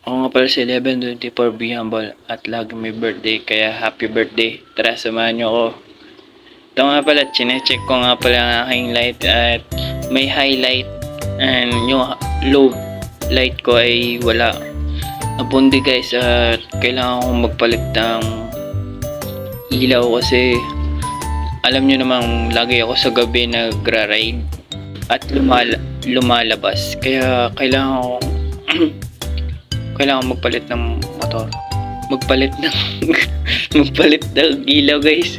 Ako nga pala si 1124 B Humble at lagi may birthday kaya happy birthday. Tara, samahan niyo ako. Ito nga pala, chinecheck ko nga pala ang aking light at may highlight and yung low light ko ay wala. Napundi guys at kailangan kong magpalit ng ilaw kasi alam nyo namang lagi ako sa gabi nagra-ride at lumalabas. Kaya kailangan magpalit ng motor. Magpalit ng magpalit ng ilaw guys.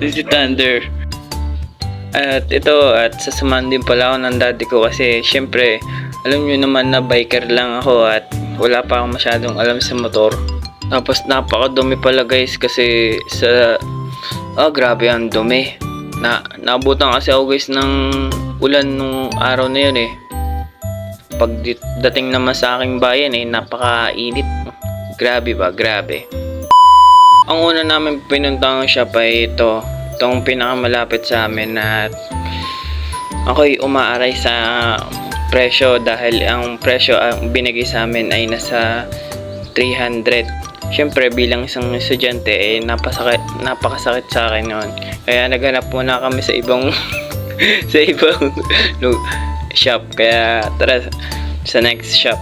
Si Thunder. At ito, at sasamahan din pala ako ng daddy ko kasi syempre alam nyo naman na biker lang ako at wala pa akong masyadong alam sa motor. Tapos napakadumi pala guys kasi grabe ang dumi. Naabutan kasi ako guys ng ulan nung araw na yun eh. Pagdating naman sa aking bayan eh, napakainit. Grabe ba? Grabe. Ang una namin pinuntang shop ay itong pinakamalapit sa amin at ako'y umaaray sa presyo dahil ang presyo ang binigay sa amin ay nasa 300. Syempre bilang isang estudyante eh napakasakit sa akin noon. Kaya naghanap muna kami sa ibang sa ibang shop. Kaya tara sa next shop.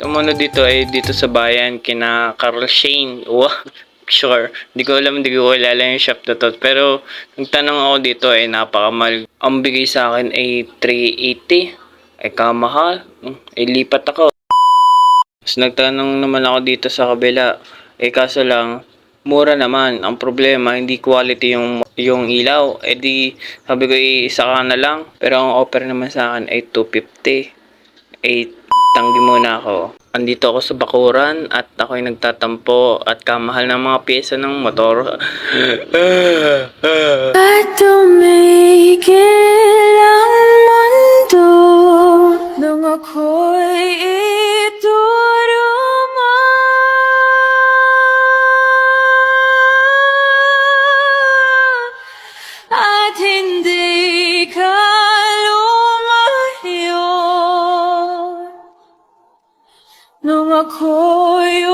Sumunod dito ay dito sa bayan kina Carl Shane. Wow, sure. Hindi ko kilala yung shop na to. Pero nagtanong ako dito ay napakamahal. Ang bigay sa akin ay 380. Ay kamahal. Ay lipat ako. Tapos nagtanong naman ako dito sa kabila. Kaso lang, mura naman. Ang problema, hindi quality yung ilaw. Di sabi ko isa ka na lang. Pero ang offer naman sa akin ay 250. Tanggi muna ako. Andito ako sa bakuran at ako'y nagtatampo at kamahal ng mga pyesa ng motor. At tumigil ang mundo nung ako'y ituruma. At hindi ka lumayo nung ako'y